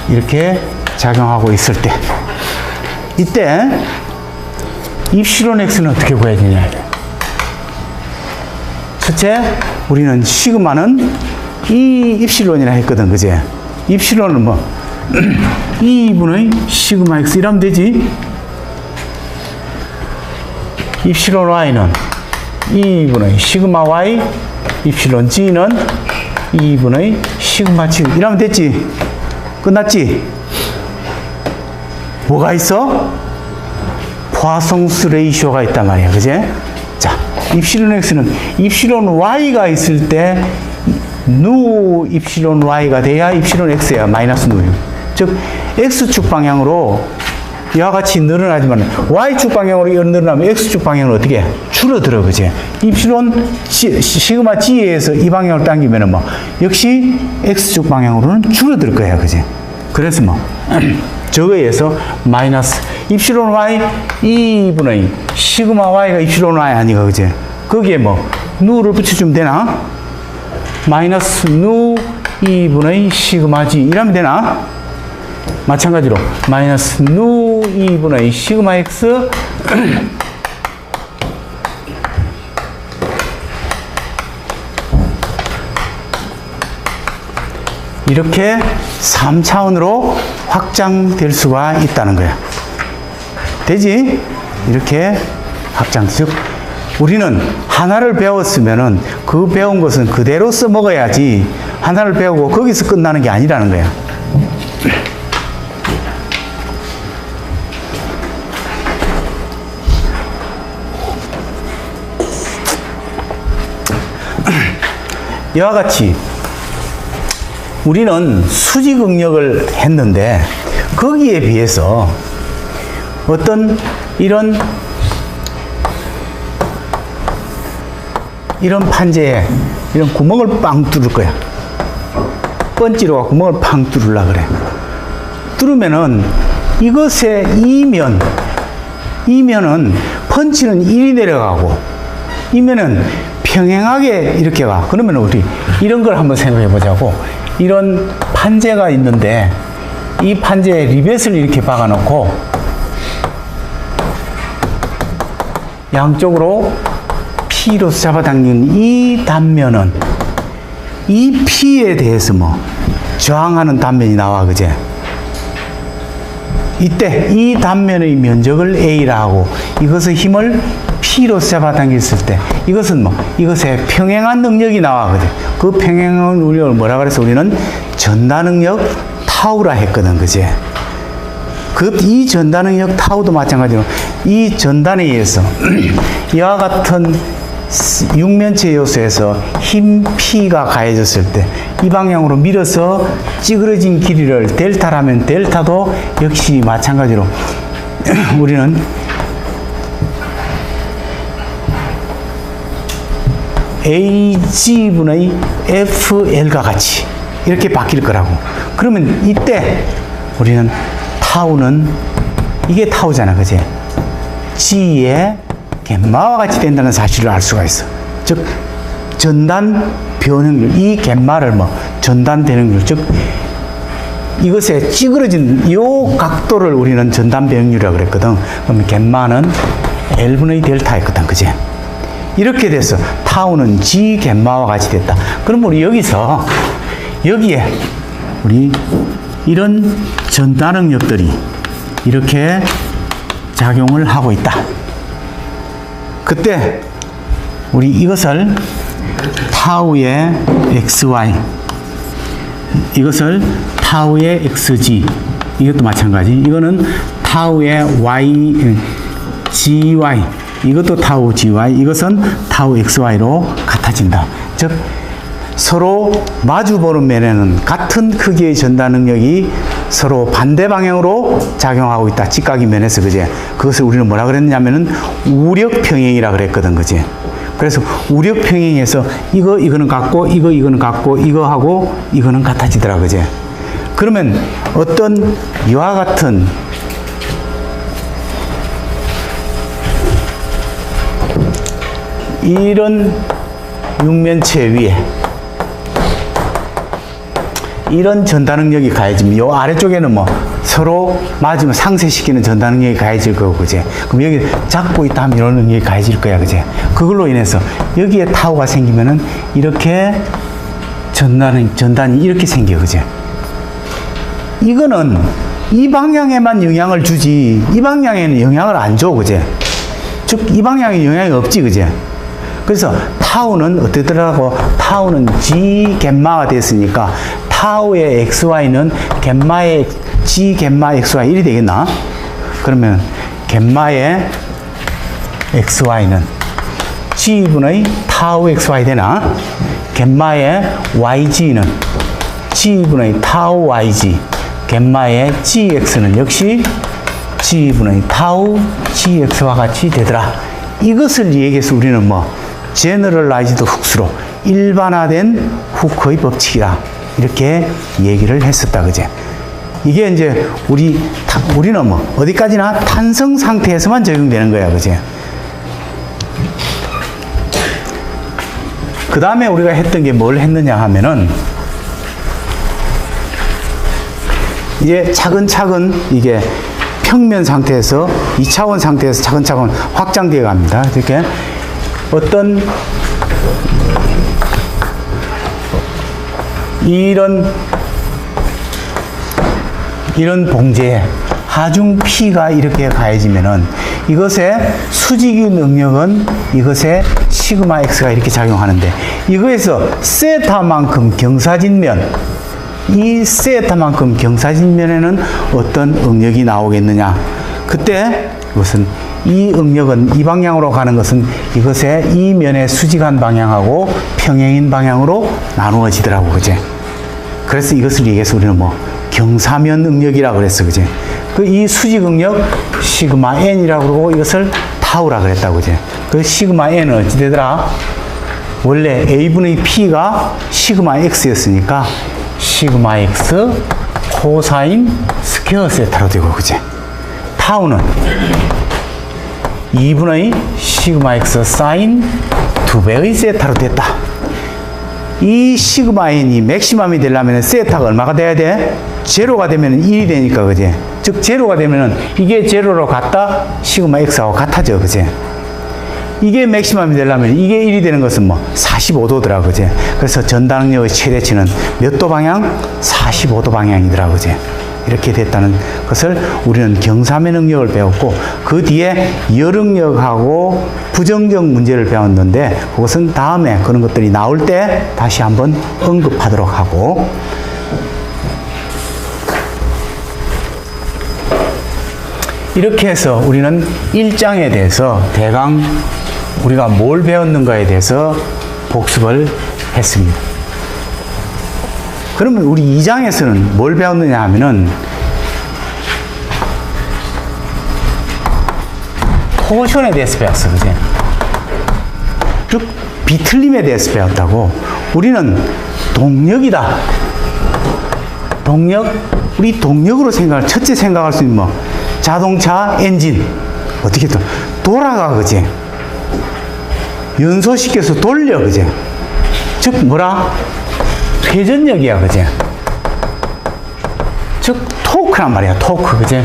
Speaker 2: 이렇게 작용하고 있을 때, 이때 입실론 x는 어떻게 구해야 되냐? 첫째, 우리는 시그마는 이 입실론이라 했거든, 그제? 입실론은 뭐 2분의 시그마 x 이라면 되지. 입실론 y는 2분의 시그마 y, 입실론 g는 2분의 시그마 g 이라면 됐지. 끝났지? 뭐가 있어? 포화송수 레이쇼가 있단 말이야. 그제? 자, 입실론 x는 입실론 y가 있을 때 누 입실론 y가 돼야 입실론 x야. 마이너스 누. 즉 x축 방향으로 이와 같이 늘어나지만 y축 방향으로 늘어나면 x축 방향으로 어떻게 줄어들어. 그제? 입실론 시그마 g에 의해서 이 방향으로 당기면 뭐 역시 x축 방향으로는 줄어들 거야. 그제? 그래서 뭐 저거에 의해서 마이너스 입실론 y 2분의 시그마 y가 입실론 y 아니가. 그제? 거기에 뭐 누를 붙여주면 되나? 마이너스 누 2분의 시그마 g 이라면 되나? 마찬가지로 마이너스 누 2분의 시그마 x 이렇게 3차원으로 확장될 수가 있다는 거야. 되지? 이렇게 확장. 즉, 우리는 하나를 배웠으면은 그 배운 것은 그대로 써먹어야지 하나를 배우고 거기서 끝나는 게 아니라는 거야. 이와 같이 우리는 수직응력을 했는데 거기에 비해서 어떤 이런 판재에 이런 구멍을 빵 뚫을 거야. 번지로가 구멍을 팡 뚫으려 그래. 뚫으면은 이것의 이면은 펀치는 1이 내려가고 이면은 평행하게 이렇게 가. 그러면 우리 이런 걸 한번 생각해 보자고. 이런 판재가 있는데 이 판재에 리벳을 이렇게 박아 놓고 양쪽으로 P로 잡아당기는 이 단면은 이 P에 대해서 뭐 저항하는 단면이 나와, 그제? 이때 이 단면의 면적을 A라 하고 이것의 힘을 P로 잡아당겼을 때 이것은 뭐 이것의 평행한 능력이 나와, 그제? 그 평행한 능력을 뭐라 그래서 우리는 전다능력 타우라 했거든, 그제? 이 전다능력 타우도 마찬가지로 이 전단에 의해서 이와 같은 육면체 요소에서 힘 P가 가해졌을 때 이 방향으로 밀어서 찌그러진 길이를 델타라면 델타도 역시 마찬가지로 우리는 AG분의 FL과 같이 이렇게 바뀔 거라고. 그러면 이때 우리는 타우는 이게 타우잖아, 그제? G의 갯마와 같이 된다는 사실을 알 수가 있어. 즉 전단 변형률, 이 갯마를 뭐 전단 변형률, 즉 이것에 찌그러진 이 각도를 우리는 전단 변형률이라고 그랬거든. 그러면 갯마는 L분의 델타였거든, 그제? 이렇게 돼서 타우는 G 갯마와 같이 됐다. 그럼 우리 여기에 우리 이런 전단능력들이 이렇게 작용을 하고 있다. 그때 우리 이것을 타우의 XY, 이것을 타우의 XG, 이것도 마찬가지. 이거는 타우의 Y, GY, 이것도 타우 GY, 이것은 타우 XY로 같아진다. 즉 서로 마주보는 면에는 같은 크기의 전단 능력이 서로 반대 방향으로 작용하고 있다. 직각이 면에서, 그제? 그것을 우리는 뭐라 그랬냐면은 우력 평행이라 그랬거든, 그제? 그래서 우력 평행에서 이거는 같고 이거는 같고 이거하고 이거는 같아지더라, 그제? 그러면 어떤 이와 같은 이런 육면체 위에 이런 전단 능력이 가해지면 요 아래쪽에는 뭐 서로 맞으면 상쇄시키는 전단 능력이 가해질 거고, 그제? 그럼 여기 잡고 있다 하면 이런 능력이 가해질 거야, 그제? 그걸로 인해서 여기에 타우가 생기면은 이렇게 전단이 이렇게 생겨, 그제? 이거는 이 방향에만 영향을 주지 이 방향에는 영향을 안 줘, 그제? 즉 이 방향에 영향이 없지, 그제? 그래서 타우는 어떻더라고? 타우는 G 갯마가 됐으니까 타우의 XY는 갯마의 G 갯마 XY 1이 되겠나? 그러면 갯마의 XY는 G분의 타우 XY 되나? 갯마의 YG는 G분의 타우 YG, 갯마의 GX는 역시 G분의 타우 GX와 같이 되더라. 이것을 얘기해서 우리는 뭐 제너럴라이즈드 훅스로 일반화된 후크의 법칙이라 이렇게 얘기를 했었다, 그제? 이게 이제 우리는 뭐 어디까지나 탄성 상태에서만 적용되는 거야, 그제? 그 다음에 우리가 했던 게 뭘 했느냐 하면은 이제 차근차근 이게 평면 상태에서 2차원 상태에서 차근차근 확장되어 갑니다. 이렇게 어떤 이런 봉제에 하중 P가 이렇게 가해지면은 이것의 수직의 능력은 이것의 시그마 X가 이렇게 작용하는데 이거에서 세타만큼 경사진면 이 세타만큼 경사진면에는 어떤 응력이 나오겠느냐. 그때 이것은 이 응력은 이 방향으로 가는 것은 이것의 이 면의 수직한 방향하고 평행인 방향으로 나누어지더라고, 그제? 그래서 이것을 얘기해서 우리는 뭐 경사면 응력이라고 그랬어, 그제? 그 이 수직 응력 시그마 n이라고 그러고 이것을 타우라 그랬다고, 그제? 그 시그마 n은 어찌 되더라? 원래 a분의 p가 시그마 x였으니까 시그마 x 코사인 스퀘어 세타로 되고, 그제? 타우는 2분의 시그마 x 사인 2배의 세타로 됐다. 이 시그마 n이 맥시멈이 되려면 세타가 얼마가 돼야 돼? 제로가 되면 1이 되니까, 그제? 즉, 제로가 되면은 이게 제로로 같다? 시그마 x하고 같아져, 그제? 이게 맥시멈이 되려면 이게 1이 되는 것은 뭐 45도더라, 그제? 그래서 전단능력의 최대치는 몇 도 방향? 45도 방향이더라, 그제? 이렇게 됐다는 것을 우리는 경사면 응력을 배웠고 그 뒤에 열응력하고 부정적 문제를 배웠는데 그것은 다음에 그런 것들이 나올 때 다시 한번 언급하도록 하고 이렇게 해서 우리는 1장에 대해서 대강 우리가 뭘 배웠는가에 대해서 복습을 했습니다. 그러면 우리 2장에서는 뭘 배웠느냐 하면은 토션에 대해서 배웠어, 그지? 즉 비틀림에 대해서 배웠다고. 우리는 동력이다. 동력, 우리 동력으로 첫째 생각할 수 있는 뭐 자동차 엔진 어떻게 또 돌아가, 그지? 연소시켜서 돌려, 그지? 즉 뭐라? 회전력이야, 그지? 즉 토크란 말이야, 토크, 그지?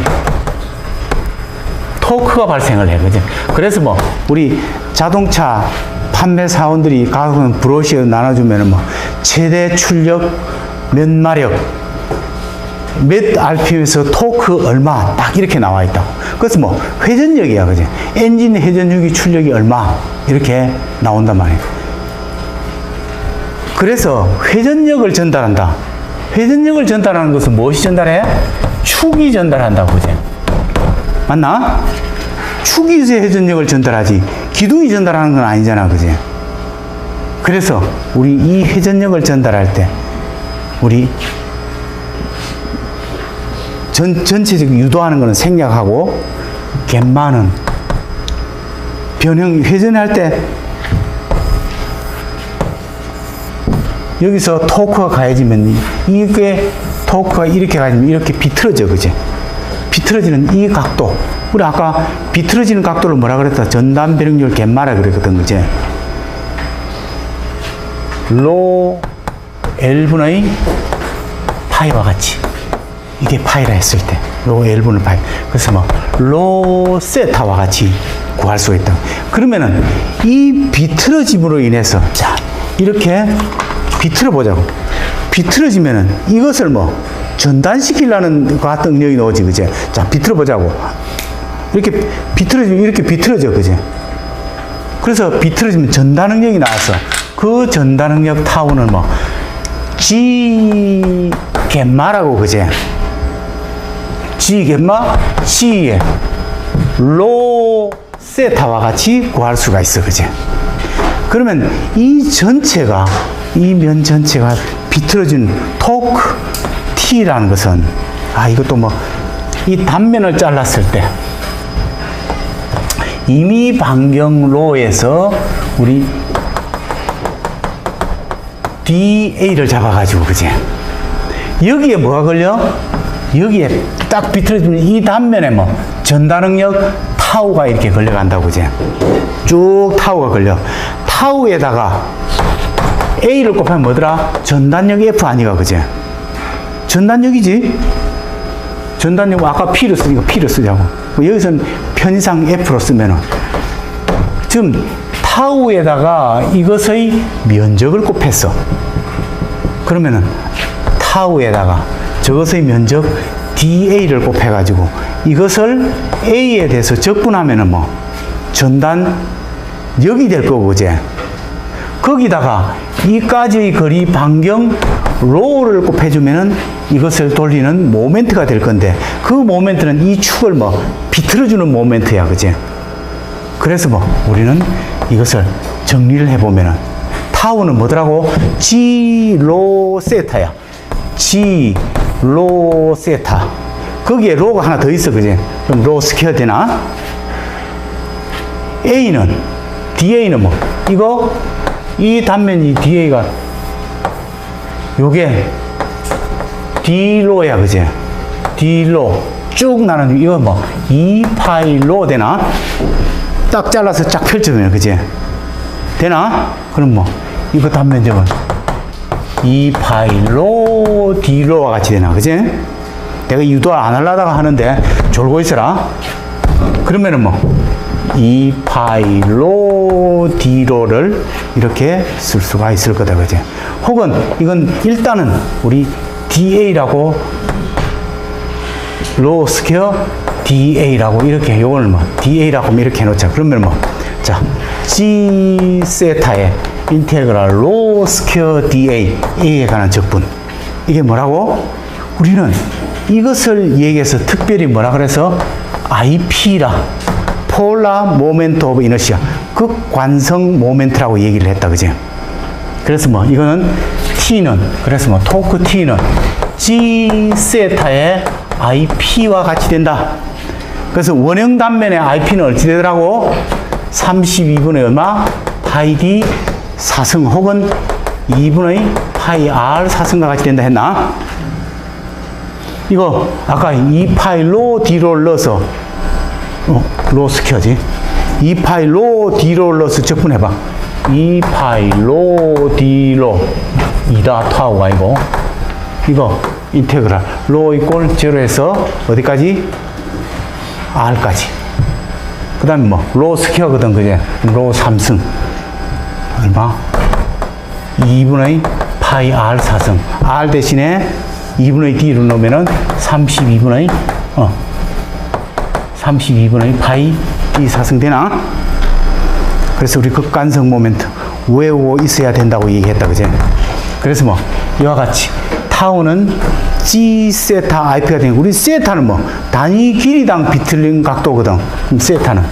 Speaker 2: 토크가 발생을 해, 그지? 그래서 뭐 우리 자동차 판매 사원들이 가끔 브로셔 나눠주면은 뭐 최대 출력 몇 마력 몇 RPM에서 토크 얼마 딱 이렇게 나와 있다고. 그래서 뭐 회전력이야, 그지? 엔진 회전력이 출력이 얼마 이렇게 나온단 말이야. 그래서 회전력을 전달한다. 회전력을 전달하는 것은 무엇이 전달해? 축이 전달한다고, 그지? 맞나? 축이 회전력을 전달하지 기둥이 전달하는 건 아니잖아, 그지? 그래서 우리 이 회전력을 전달할 때 우리 전체적으로 유도하는 것은 생략하고 갯마는 변형 회전할 때 여기서 토크가 가해지면 이게 토크가 이렇게 가해지면 이렇게 비틀어져, 그지? 비틀어지는 이 각도, 우리 아까 비틀어지는 각도를 뭐라 그랬다? 전단 변형률 갯마라 그랬거든, 그지? 로 L분의 파이와 같이 이게 파이라 했을 때 로 L분의 파이, 그래서 뭐 로 세타와 같이 구할 수가 있다. 그러면은 이 비틀어짐으로 인해서 자 이렇게 비틀어 보자고. 비틀어지면은 이것을 뭐 전단시키려는 것 같은 능력이 나오지, 그제? 자, 비틀어 보자고. 이렇게 비틀어지면 이렇게 비틀어져, 그제? 그래서 비틀어지면 전단 능력이 나와서 그 전단 능력 타우는 뭐 G 갯마라고, 그제? G 갯마, G의 로 세타와 같이 구할 수가 있어, 그제? 그러면 이 전체가 이 면 전체가 비틀어진 토크 T라는 것은 이것도 뭐 이 단면을 잘랐을 때 임의 반경로에서 우리 DA를 잡아가지고, 그지? 여기에 뭐가 걸려? 여기에 딱 비틀어지면 이 단면에 뭐 전단응력 타우가 이렇게 걸려간다고, 그지? 쭉 타우가 걸려. 타우에다가 A를 곱하면 뭐더라? 전단력 F 아니가, 그지? 전단력이지? 전단력, 아까 P를 쓰니까 P를 쓰자고. 여기서는 편의상 F로 쓰면은. 지금 타우에다가 이것의 면적을 곱했어. 그러면은 타우에다가 저것의 면적 DA를 곱해가지고 이것을 A에 대해서 적분하면은 뭐 전단 여기 될 거고, 그제? 거기다가 이까지의 거리 반경 로우를 곱해주면은 이것을 돌리는 모멘트가 될 건데, 그 모멘트는 이 축을 뭐 비틀어주는 모멘트야, 그제? 그래서 뭐 우리는 이것을 정리를 해보면은 타우는 뭐더라고? G 로 세타야. G 로 세타. 거기에 로가 하나 더 있어, 그제? 그럼 로 스퀘어 되나? A는, DA는 뭐? 이거, 이 단면이 DA가, 요게 D로야, 그제? D로. 쭉 나는, 이거 뭐, 2파이로 되나? 딱 잘라서 쫙 펼쳐주면, 그제? 되나? 그럼 뭐, 이거 단면적은 2파이로 D로와 같이 되나, 그제? 내가 유도 안 하려다가 하는데, 졸고 있어라. 그러면은 뭐, 2파이로 D로를 이렇게 쓸 수가 있을 거다, 그제? 혹은, 이건 일단은 우리 DA라고, 로 스퀘어 DA라고 이렇게, 요걸 뭐, DA라고 이렇게 해놓자. 그러면 뭐, 자, G 세타의 인테그랄 로 스퀘어 DA, A에 관한 적분. 이게 뭐라고? 우리는 이것을 얘기해서 특별히 뭐라 그래서 IP라, 폴라 모멘트 오브 이너시아, 극관성 모멘트라고 얘기를 했다, 그지? 그래서 뭐, 이거는 T는, 그래서 뭐, 토크 T는 G 세타의 IP와 같이 된다. 그래서 원형 단면의 IP는 어찌 되더라고? 32분의 얼마? 파이 D 사승 혹은 2분의 파이 R 사승과 같이 된다 했나? 이거 아까 2파이 로 D로를 넣어서 로 스퀘어지. 2파이 로 D로를 넣어서 적분해봐. 2파이 로 D로 2다 타우가 아니고 이거 인테그랄 로 이꼴 제로에서 어디까지? R까지. 그 다음에 뭐 로 스퀘어거든, 그제? 로 3승 얼마? 2분의 파이 R 4승. R 대신에 2분의 D를 넣으면은 32분의 파이 D 4승 되나? 그래서 우리 극관성 모멘트 외우고 있어야 된다고 얘기했다, 그제? 그래서 뭐 이와 같이 타우는 G 세타 IP가 되는, 우리 세타는 뭐 단위 길이당 비틀린 각도거든. 그럼 세타는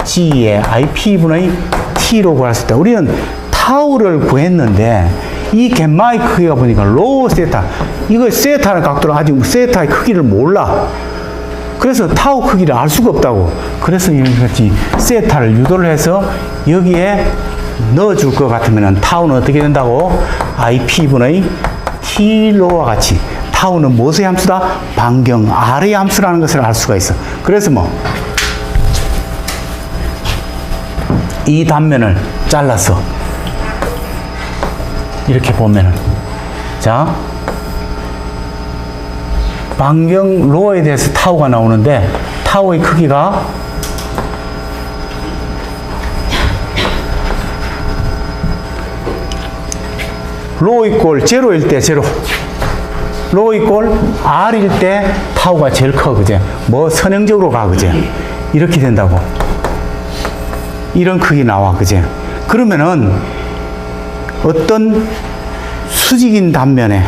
Speaker 2: G의 IP분의 T로 구할 수 있다. 우리는 타우를 구했는데 이 갯마의 크기가 보니까 로 세타, 이거 세타의 각도를 아직 세타의 크기를 몰라. 그래서 타우 크기를 알 수가 없다고. 그래서 이같이 세타를 유도를 해서 여기에 넣어줄 것 같으면 타우는 어떻게 된다고? IP분의 T로와 같이 타우는 무엇의 함수다? 반경 R의 함수라는 것을 알 수가 있어. 그래서 뭐 이 단면을 잘라서 이렇게 보면은, 자, 반경 로에 대해서 타우가 나오는데 타우의 크기가 로 이꼴 제로일 때 제로, 로 이꼴 R일 때 타우가 제일 커, 그제? 뭐 선형적으로 가, 그제? 이렇게 된다고. 이런 크기 나와, 그제? 그러면은 어떤 수직인 단면에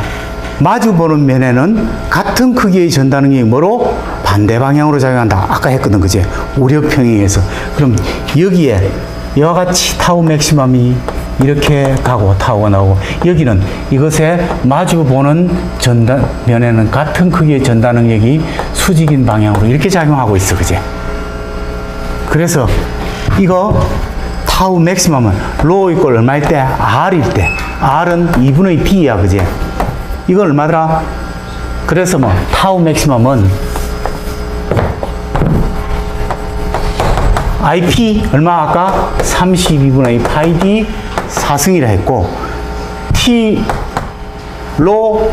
Speaker 2: 마주보는 면에는 같은 크기의 전단능력이 뭐로? 반대 방향으로 작용한다. 아까 했거든, 그제? 우력평에 의해서. 그럼 여기에 이와 같이 타우 맥시멈이 이렇게 가고 타우가 나오고, 여기는 이것에 마주보는 전단면에는 같은 크기의 전단능력이 수직인 방향으로 이렇게 작용하고 있어, 그제? 그래서 이거 타우 맥시멈은 로 이꼴 얼마일 때? R일 때. R은 2분의 D야, 그제? 이건 얼마더라? 그래서 뭐 타우 맥시멈은 IP 얼마 아까? 32분의 파이 D 4승이라 했고, T 로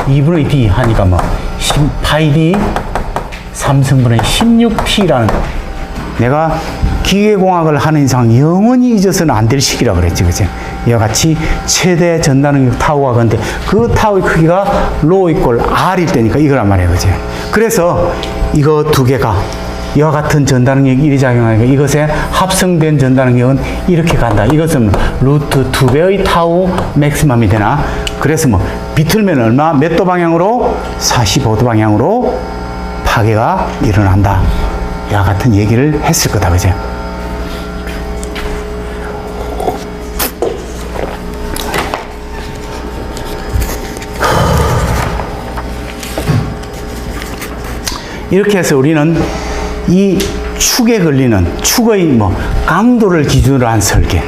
Speaker 2: 2분의 D 하니까 뭐 파이 D 3승분의 16T라는, 내가 기계공학을 하는 이상 영원히 잊어서는 안 될 식이라고 그랬지, 그치? 이와 같이 최대 전단능력 타우가, 근데 그 타우의 크기가 로 이꼴 R일 때니까 이거란 말이에요, 그치? 그래서 이거 두 개가 이와 같은 전달능력 1이 작용하니까 이것에 합성된 전달능력은 이렇게 간다. 이것은 루트 2배의 타우 맥시멈이 되나? 그래서 뭐 비틀면 얼마? 몇 도 방향으로? 45도 방향으로 파괴가 일어난다. 이와 같은 얘기를 했을 거다. 그죠? 이렇게 해서 우리는 이 축에 걸리는 축의 뭐 강도를 기준으로 한 설계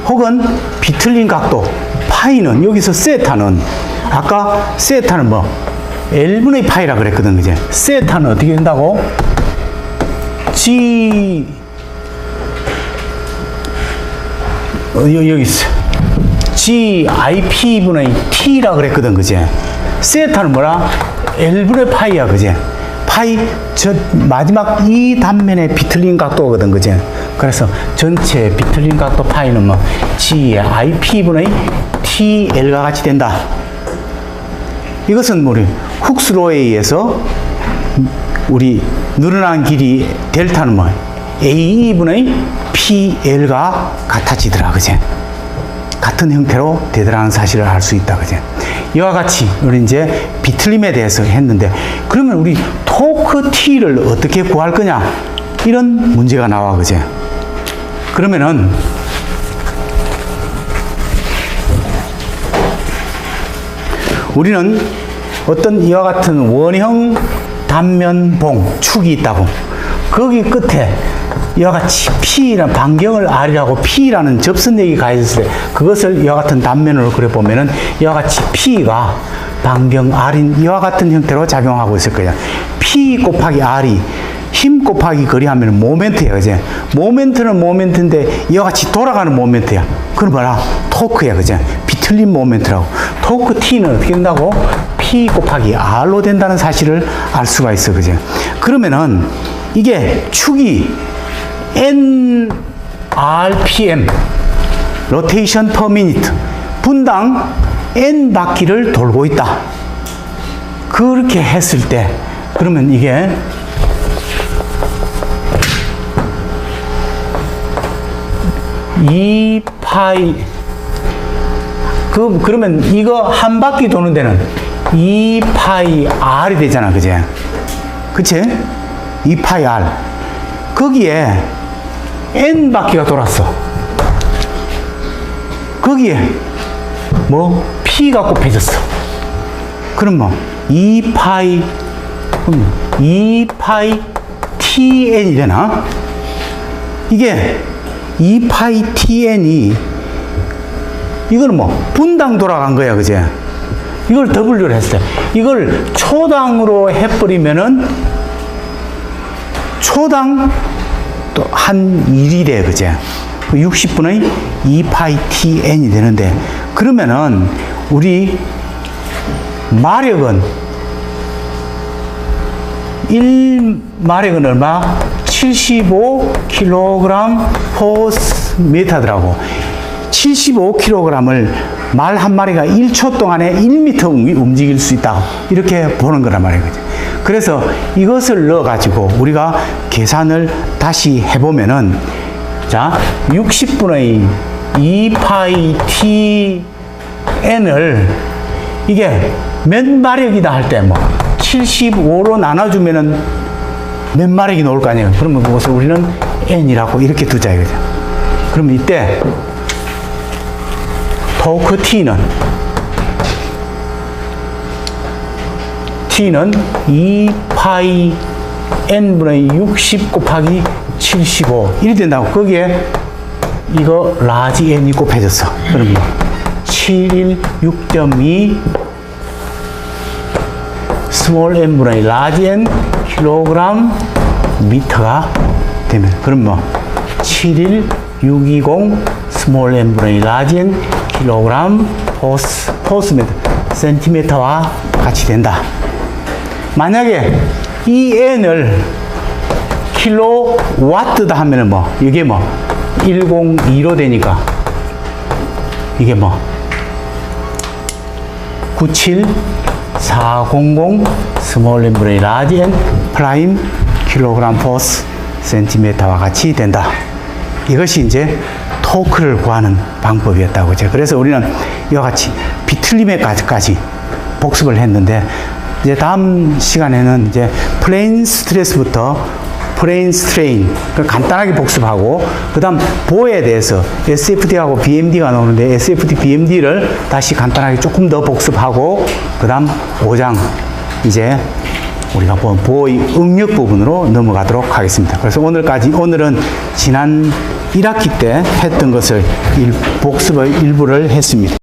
Speaker 2: 혹은 비틀린 각도 파이는 여기서 세타는 아까 세타는 뭐 L분의 파이라 그랬거든. 그제? 세타는 어떻게 된다고? G 여기 있어. GIP분의 T라 그랬거든. 그제? 세타는 뭐라? L분의 파이야. 그제? 파이 저 마지막 이 단면의 비틀린 각도거든. 그제? 그래서 전체 비틀린 각도 파이는 뭐 GIP분의 TL과 같이 된다. 이것은 우리 훅스로에 의해서 우리 늘어난 길이 델타는 뭐 AE분의 PL과 같아지더라. 그제? 같은 형태로 되더라는 사실을 알 수 있다. 그제? 이와 같이 우리 이제 비틀림에 대해서 했는데 그러면 우리 토크 T를 어떻게 구할 거냐? 이런 문제가 나와. 그제? 그러면은 우리는 어떤 이와 같은 원형 단면봉 축이 있다고. 거기 끝에 이와 같이 P라는 반경을 R이라고 P라는 접선력이 가해졌을 때 그것을 이와 같은 단면으로 그려보면은 이와 같이 P가 반경 R인 이와 같은 형태로 작용하고 있을 거야. P 곱하기 R이 힘 곱하기 거리하면 모멘트야. 그제? 모멘트는 모멘트인데 이와 같이 돌아가는 모멘트야. 그럼 뭐라? 토크야. 그제? 비틀린 모멘트라고. 토크 T는 어떻게 된다고? P 곱하기 R로 된다는 사실을 알 수가 있어. 그제? 그러면은 이게 축이 NRPM 로테이션 퍼 미니트 분당 N 바퀴를 돌고 있다. 그렇게 했을 때 그러면 이게 이 파이 그러면 이거 한 바퀴 도는 데는 2 파이 R이 되잖아. 그제? 그치? 2 파이 R 거기에 N 바퀴가 돌았어. 거기에 뭐 P가 곱해졌어. 그럼 뭐 2 파이 TN이 되나? 이게 2 파이 TN이 이거는 뭐 분당 돌아간 거야. 그제? 이걸 W를 했을 때 이걸 초당으로 해버리면은 초당 또 한 1이 돼. 그제? 60분의 2 파이 TN이 되는데 그러면은 우리 마력은 1마력은 얼마? 75kg per m더라고. 75kg을 말 한 마리가 1초 동안에 1m 움직일 수 있다. 이렇게 보는 거란 말이에요. 그래서 이것을 넣어가지고 우리가 계산을 다시 해보면은 자, 60분의 2 파이 TN을 이게 몇 마력이다 할 때 뭐 75로 나눠주면은 몇 마력이 나올 거 아니에요. 그러면 그것을 우리는 N이라고 이렇게 두자 이거죠. 그러면 이때 토크 T는 2 파이 N분의 60 곱하기 75 이리 된다고. 거기에 이거 라지 N이 곱해졌어. 그럼 716.2 스몰 N분의 라지 N 킬로그램 미터가 되면 그럼 뭐 71620 스몰 N분의 라지 N 킬로그램 포스미터 센티미터와 같이 된다. 만약에 이 N을 킬로와트다 하면은 뭐 이게 뭐 102로 되니까 이게 뭐 97400 스몰 N분의 라지 N 프라임 킬로그램 포스 센티미터와 같이 된다. 이것이 이제 토크를 구하는 방법이었다고. 그래서 우리는 이와 같이 비틀림에까지 복습을 했는데, 이제 다음 시간에는 이제 플레인 스트레스부터 플레인 스트레인 간단하게 복습하고, 그 다음 보호에 대해서 SFD하고 BMD가 나오는데 SFD, BMD를 다시 간단하게 조금 더 복습하고, 그 다음 5장 이제 우리가 본 보호의 응력 부분으로 넘어가도록 하겠습니다. 그래서 오늘은 지난 1학기 때 했던 것을 복습의 일부를 했습니다.